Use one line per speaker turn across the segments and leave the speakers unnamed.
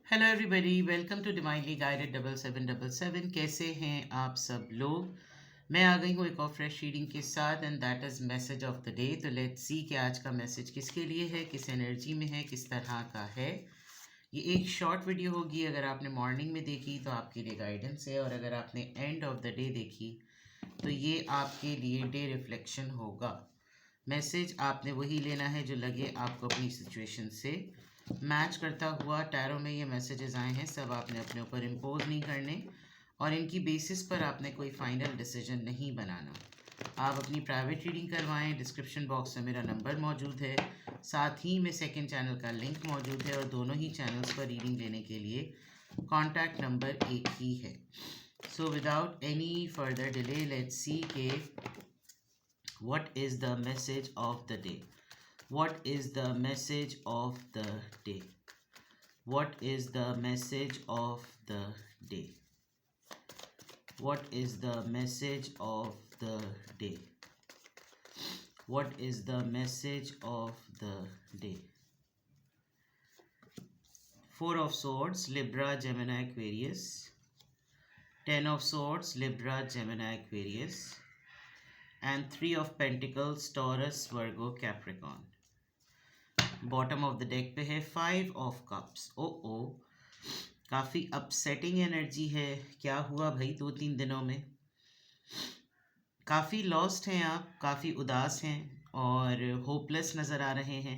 Hello everybody, welcome to divinely guided 7777। कैसे हैं आप सब लोग। मैं आ गई हूँ एक और फ्रेश रीडिंग के साथ and that is message of the day. तो लेट्स सी कि आज का मैसेज किसके लिए है, किस एनर्जी में है, किस तरह का है। ये एक शॉर्ट वीडियो होगी। अगर आपने मॉर्निंग में देखी तो आपके लिए गाइडेंस है, और अगर आपने एंड ऑफ द डे देखी तो ये आपके लिए डे रिफ्लेक्शन होगा। मैसेज आपने वही लेना है जो लगे आपको अपनी सिचुएशन से मैच करता हुआ। टैरो में ये मैसेजेस आए हैं, सब आपने अपने ऊपर इम्पोज नहीं करने, और इनकी बेसिस पर आपने कोई फाइनल डिसीजन नहीं बनाना। आप अपनी प्राइवेट रीडिंग करवाएं। डिस्क्रिप्शन बॉक्स में मेरा नंबर मौजूद है, साथ ही में सेकंड चैनल का लिंक मौजूद है, और दोनों ही चैनल्स पर रीडिंग लेने के लिए कॉन्टैक्ट नंबर एक ही है। So without any further delay let's see के what is the message of the day. What is the message of the day? What is the message of the day? What is the message of the day? What is the message of the day? Four of Swords, Libra, Gemini, Aquarius. Ten of Swords, Libra, Gemini, Aquarius. And Three of Pentacles, Taurus, Virgo, Capricorn. Bottom of the deck पे है five of cups. ओ काफ़ी upsetting energy है। क्या हुआ भाई 2-3 दिनों में? काफ़ी लॉस्ट हैं आप, काफ़ी उदास हैं और होपलेस नज़र आ रहे हैं।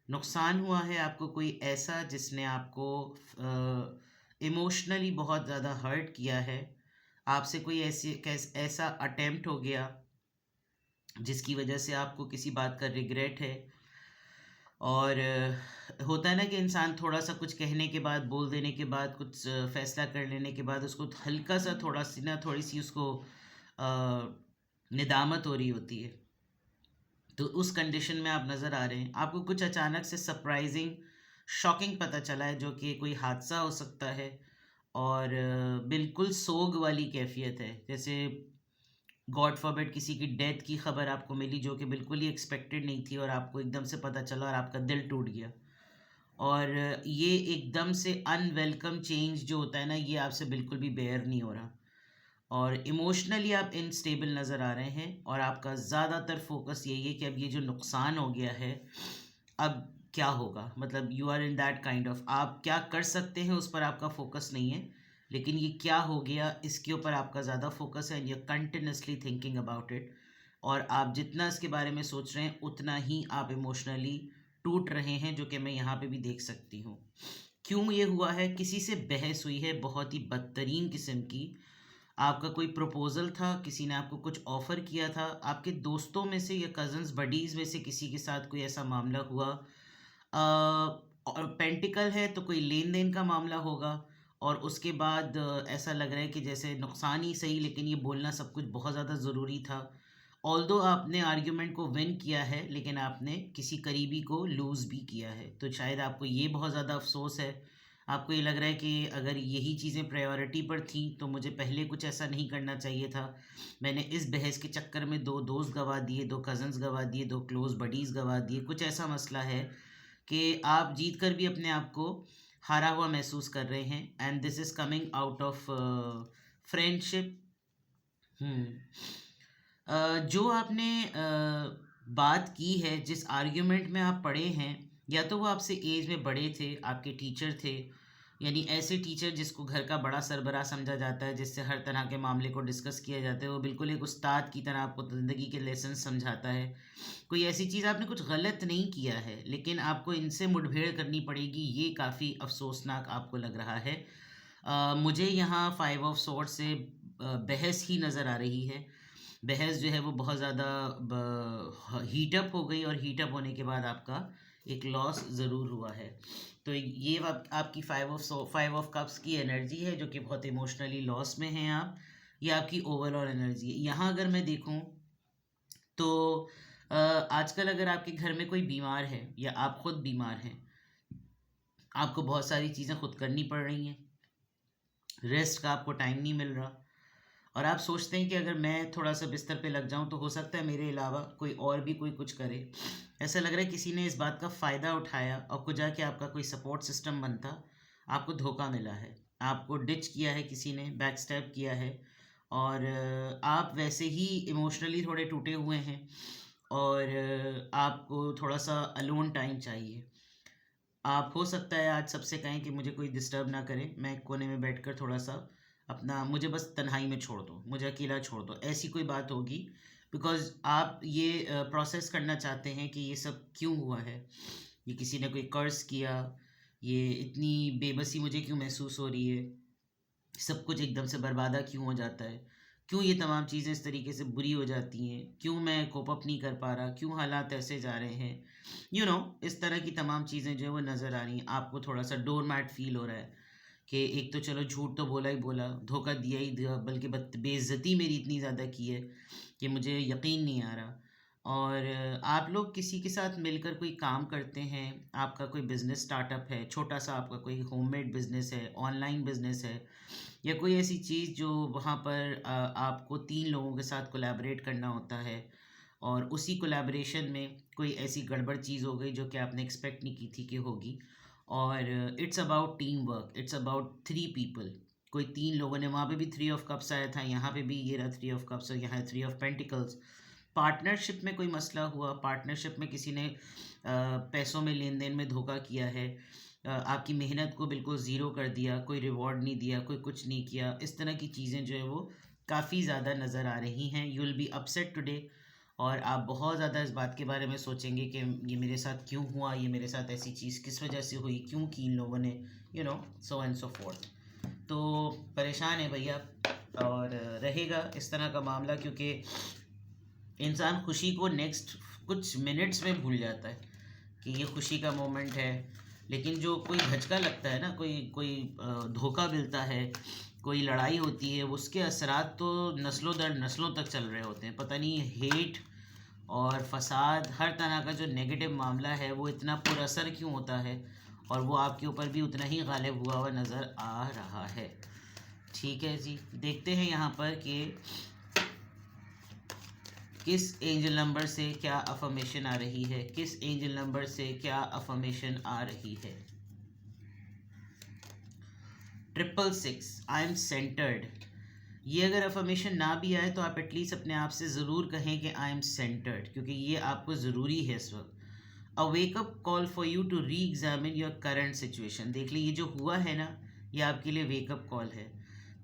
नुकसान हुआ है आपको कोई ऐसा जिसने आपको इमोशनली बहुत ज़्यादा हर्ट किया है। आपसे कोई ऐसा अटेम्प्ट हो गया जिसकी वजह से आपको किसी बात का रिग्रेट है। और होता है ना कि इंसान थोड़ा सा कुछ कहने के बाद, बोल देने के बाद, कुछ फैसला कर लेने के बाद उसको हल्का सा थोड़ी सी उसको निदामत हो रही होती है। तो उस कंडीशन में आप नज़र आ रहे हैं। आपको कुछ अचानक से सरप्राइजिंग, शॉकिंग पता चला है, जो कि कोई हादसा हो सकता है। और बिल्कुल सोग वाली कैफियत है, जैसे गॉड फॉरबिड किसी की डेथ की खबर आपको मिली जो कि बिल्कुल ही एक्सपेक्टेड नहीं थी, और आपको एकदम से पता चला और आपका दिल टूट गया। और ये एकदम से अनवेलकम चेंज जो होता है ना, ये आपसे बिल्कुल भी बेयर नहीं हो रहा, और इमोशनली आप इनस्टेबल नज़र आ रहे हैं। और आपका ज़्यादातर फोकस यही है कि अब ये जो नुकसान हो गया है, अब क्या होगा। मतलब you are in that kind of, आप क्या कर सकते हैं उस पर आपका फोकस नहीं है, लेकिन ये क्या हो गया इसके ऊपर आपका ज़्यादा फोकस है, and you continuously thinking about it. और आप जितना इसके बारे में सोच रहे हैं उतना ही आप इमोशनली टूट रहे हैं, जो कि मैं यहाँ पे भी देख सकती हूँ। क्यों ये हुआ है? किसी से बहस हुई है बहुत ही बदतरीन किस्म की। आपका कोई प्रपोज़ल था, किसी ने आपको कुछ ऑफ़र किया था, आपके दोस्तों में से या कज़न्स बडीज़ में से किसी के साथ कोई ऐसा मामला हुआ। और पेंटिकल है तो कोई लेन देन का मामला होगा। और उसके बाद ऐसा लग रहा है कि जैसे नुकसान ही सही, लेकिन ये बोलना सब कुछ बहुत ज़्यादा ज़रूरी था। ऑल्दो आपने आर्ग्यूमेंट को विन किया है, लेकिन आपने किसी करीबी को लूज़ भी किया है, तो शायद आपको ये बहुत ज़्यादा अफसोस है। आपको ये लग रहा है कि अगर यही चीज़ें प्रायोरिटी पर थी तो मुझे पहले कुछ ऐसा नहीं करना चाहिए था। मैंने इस बहस के चक्कर में 2 दोस्त गँवा दिए, 2 कज़न्स गँवा दिए, 2 क्लोज़ बडीज़ गँवा दिए। कुछ ऐसा मसला है कि आप जीत कर भी अपने आप को हारा हुआ महसूस कर रहे हैं, and this is coming out of friendship. जो आपने बात की है, जिस आर्ग्यूमेंट में आप पड़े हैं, या तो वो आपसे एज में बड़े थे, आपके टीचर थे, यानी ऐसे टीचर जिसको घर का बड़ा सरबराह समझा जाता है, जिससे हर तरह के मामले को डिस्कस किया जाता है, वो बिल्कुल एक उस्ताद की तरह आपको ज़िंदगी के लेसन समझाता है। कोई ऐसी चीज़, आपने कुछ गलत नहीं किया है, लेकिन आपको इनसे मुठभेड़ करनी पड़ेगी, ये काफ़ी अफसोसनाक आपको लग रहा है। मुझे यहाँ 5 ऑफ स्वॉर्ड्स से बहस ही नज़र आ रही है। बहस जो है वो बहुत ज़्यादा हीटअप हो गई, और हीटअप होने के बाद आपका एक लॉस ज़रूर हुआ है। तो ये आपकी 5 ऑफ कप्स की एनर्जी है, जो कि बहुत इमोशनली लॉस में हैं आप। ये आपकी ओवरऑल एनर्जी है। यहाँ अगर मैं देखूँ तो आजकल अगर आपके घर में कोई बीमार है, या आप खुद बीमार हैं, आपको बहुत सारी चीज़ें खुद करनी पड़ रही हैं, रेस्ट का आपको टाइम नहीं मिल रहा, और आप सोचते हैं कि अगर मैं थोड़ा सा बिस्तर पे लग जाऊं तो हो सकता है मेरे अलावा कोई और भी कोई कुछ करे। ऐसा लग रहा है किसी ने इस बात का फ़ायदा उठाया, और कुछ जाके आपका कोई सपोर्ट सिस्टम बनता, आपको धोखा मिला है, आपको डिच किया है किसी ने, बैक स्टैब किया है, और आप वैसे ही इमोशनली थोड़े टूटे हुए हैं, और आपको थोड़ा सा अलोन टाइम चाहिए। आप हो सकता है आज सबसे कहें कि मुझे कोई डिस्टर्ब ना करे, मैं कोने में बैठकर थोड़ा सा अपना, मुझे बस तन्हाई में छोड़ दो, मुझे अकेला छोड़ दो, ऐसी कोई बात होगी। बिकॉज़ आप ये प्रोसेस करना चाहते हैं कि ये सब क्यों हुआ है, ये किसी ने कोई कर्स किया, ये इतनी बेबसी मुझे क्यों महसूस हो रही है, सब कुछ एकदम से बर्बादा क्यों हो जाता है, क्यों ये तमाम चीज़ें इस तरीके से बुरी हो जाती हैं, क्यों मैं कोप अप नहीं कर पा रहा, क्यों हालात ऐसे जा रहे हैं, इस तरह की तमाम चीज़ें जो है वो नज़र आ रही हैं। आपको थोड़ा सा डोर मैट फील हो रहा है कि एक तो चलो झूठ तो बोला ही बोला, धोखा दिया ही दिया, बल्कि बेइज्जती मेरी इतनी ज़्यादा की है कि मुझे यकीन नहीं आ रहा। और आप लोग किसी के साथ मिलकर कोई काम करते हैं, आपका कोई बिज़नेस स्टार्टअप है, छोटा सा आपका कोई होममेड बिज़नेस है, ऑनलाइन बिज़नेस है, या कोई ऐसी चीज़ जो वहाँ पर आपको 3 लोगों के साथ कोलैबोरेट करना होता है, और उसी कोलैबोरेशन में कोई ऐसी गड़बड़ चीज़ हो गई जो कि आपने एक्सपेक्ट नहीं की थी कि होगी। और it's about team work, it's about 3 people. कोई 3 लोगों ने, वहाँ पे भी 3 ऑफ कप्स आया था, यहाँ पे भी ये रहा 3 ऑफ कप्स, और यहाँ 3 ऑफ पेंटिकल्स। पार्टनरशिप में कोई मसला हुआ, पार्टनरशिप में किसी ने पैसों में लेन-देन में धोखा किया है, आपकी मेहनत को बिल्कुल ज़ीरो कर दिया, कोई रिवॉर्ड नहीं दिया, कोई कुछ नहीं किया। इस तरह की चीज़ें जो है वो काफ़ी ज़्यादा नज़र आ रही हैं। You will be upset today, और आप बहुत ज़्यादा इस बात के बारे में सोचेंगे कि ये मेरे साथ क्यों हुआ, ये मेरे साथ ऐसी चीज़ किस वजह से हुई, क्यों की इन लोगों ने, सो एंड सो फोर्थ। तो परेशान है भैया, और रहेगा इस तरह का मामला, क्योंकि इंसान खुशी को नेक्स्ट कुछ मिनट्स में भूल जाता है कि ये खुशी का मोमेंट है। लेकिन जो कोई धचका लगता है ना, कोई कोई धोखा मिलता है, कोई लड़ाई होती है, उसके असरात तो नस्लों दर नस्लों तक चल रहे होते हैं। पता नहीं हेट और फसाद, हर तरह का जो नेगेटिव मामला है वो इतना पुरअसर क्यों होता है, और वो आपके ऊपर भी उतना ही गालिब हुआ हुआ नज़र आ रहा है। ठीक है जी, देखते हैं यहाँ पर कि किस एंजल नंबर से क्या अफर्मेशन आ रही है, किस एंजल नंबर से क्या अफर्मेशन आ रही है। 666, आई एम सेंटर्ड। ये अगर अफर्मेशन ना भी आए तो आप एटलीस्ट अपने आप से ज़रूर कहें कि आई एम सेंटर्ड, क्योंकि ये आपको ज़रूरी है इस वक्त। A wake up call for you to reexamine your current situation. देख लीजिए, ये जो हुआ है ना, ये आपके लिए वेकअप कॉल है,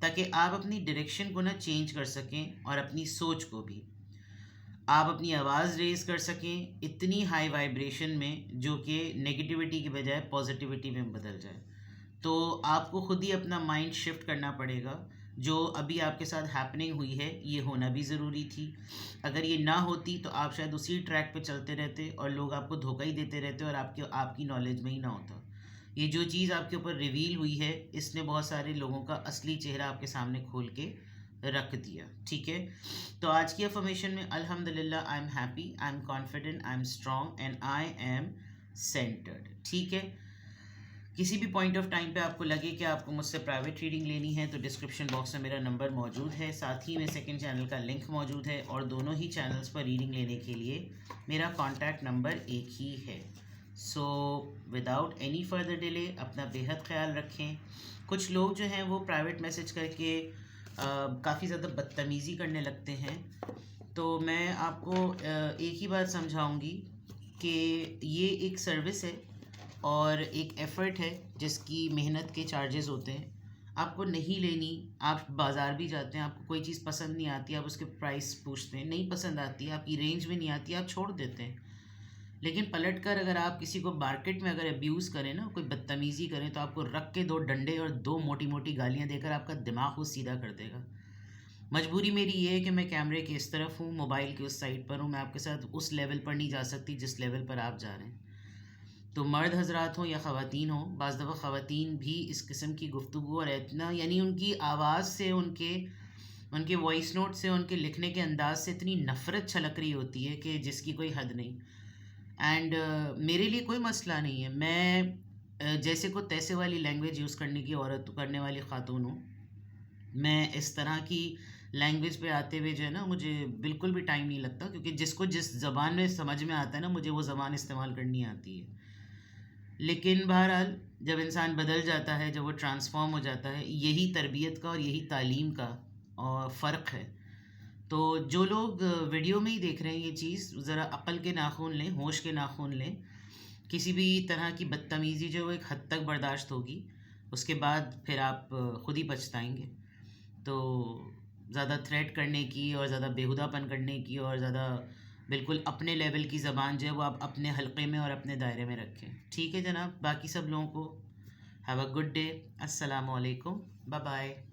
ताकि आप अपनी डायरेक्शन को ना चेंज कर सकें, और अपनी सोच को भी आप अपनी आवाज़ रेज़ कर सकें इतनी हाई वाइब्रेशन में, जो कि नेगेटिविटी की बजाय पॉजिटिविटी में बदल जाए। तो आपको खुद ही अपना माइंड शिफ्ट करना पड़ेगा। जो अभी आपके साथ हैपनिंग हुई है, ये होना भी ज़रूरी थी। अगर ये ना होती तो आप शायद उसी ट्रैक पे चलते रहते, और लोग आपको धोखा ही देते रहते, और आपकी नॉलेज में ही ना होता। ये जो चीज़ आपके ऊपर रिवील हुई है, इसने बहुत सारे लोगों का असली चेहरा आपके सामने खोल के रख दिया। ठीक है, तो आज की अफर्मेशन में, अल्हम्दुलिल्लाह, I am happy, I am confident, I am strong, and I am centred. ठीक है, किसी भी पॉइंट ऑफ टाइम पे आपको लगे कि आपको मुझसे प्राइवेट रीडिंग लेनी है, तो डिस्क्रिप्शन बॉक्स में मेरा नंबर मौजूद है, साथ ही में सेकंड चैनल का लिंक मौजूद है, और दोनों ही चैनल्स पर रीडिंग लेने के लिए मेरा कॉन्टैक्ट नंबर एक ही है। So without any further delay अपना बेहद ख्याल रखें। कुछ लोग जो हैं वो प्राइवेट मैसेज करके काफ़ी ज़्यादा बदतमीज़ी करने लगते हैं, तो मैं आपको एक ही बात समझाऊंगी कि ये एक सर्विस है और एक एफ़र्ट है, जिसकी मेहनत के चार्जेस होते हैं। आपको नहीं लेनी, आप बाज़ार भी जाते हैं, आपको कोई चीज़ पसंद नहीं आती, आप उसके प्राइस पूछते हैं, नहीं पसंद आती, आपकी रेंज में नहीं आती, आप छोड़ देते हैं। लेकिन पलट कर अगर आप किसी को मार्केट में अगर अब्यूज़ करें ना, कोई बदतमीज़ी करें, तो आपको रख के 2 डंडे और 2 मोटी-मोटी गालियाँ देकर आपका दिमाग वो सीधा कर देगा। मजबूरी मेरी ये है कि मैं कैमरे के इस तरफ हूँ, मोबाइल की उस साइड पर हूँ, मैं आपके साथ उस लेवल पर नहीं जा सकती जिस लेवल पर आप जा रहे हैं। तो मर्द हज़रात हों या ख़वातीन हों, बाज़ दफ़ा ख़वातीन भी इस किस्म की गुफ्तगू और इतना, यानी उनकी आवाज़ से, उनके उनके वॉइस नोट से, उनके लिखने के अंदाज़ से इतनी नफ़रत छलक रही होती है कि जिसकी कोई हद नहीं। एंड मेरे लिए कोई मसला नहीं है, मैं जैसे को तैसे वाली लैंग्वेज यूज़ करने की औरत, करने वाली ख़ातून हूँ। मैं इस तरह की लैंग्वेज पे आते हुए जो है ना, मुझे बिल्कुल भी टाइम नहीं लगता, क्योंकि जिसको जिस ज़बान में समझ में आता है ना, मुझे वो ज़बान इस्तेमाल करनी आती है। लेकिन बहरहाल जब इंसान बदल जाता है, जब वो ट्रांसफ़ॉर्म हो जाता है, यही तरबियत का और यही तालीम का और फ़र्क है। तो जो लोग वीडियो में ही देख रहे हैं ये चीज़, ज़रा अक़ल के नाख़ून लें, होश के नाख़ून लें। किसी भी तरह की बदतमीज़ी जो वो एक हद तक बर्दाश्त होगी, उसके बाद फिर आप खुद ही पछताएँगे। तो ज़्यादा थ्रेट करने की और ज़्यादा बेहुदापन करने की और ज़्यादा बिल्कुल अपने लेवल की ज़बान जो है वो आप अपने हलक़े में और अपने दायरे में रखें। ठीक है जनाब, बाकी सब लोगों को हैव अ गुड डे। अस्सलामु अलैकुम, बाय बाय।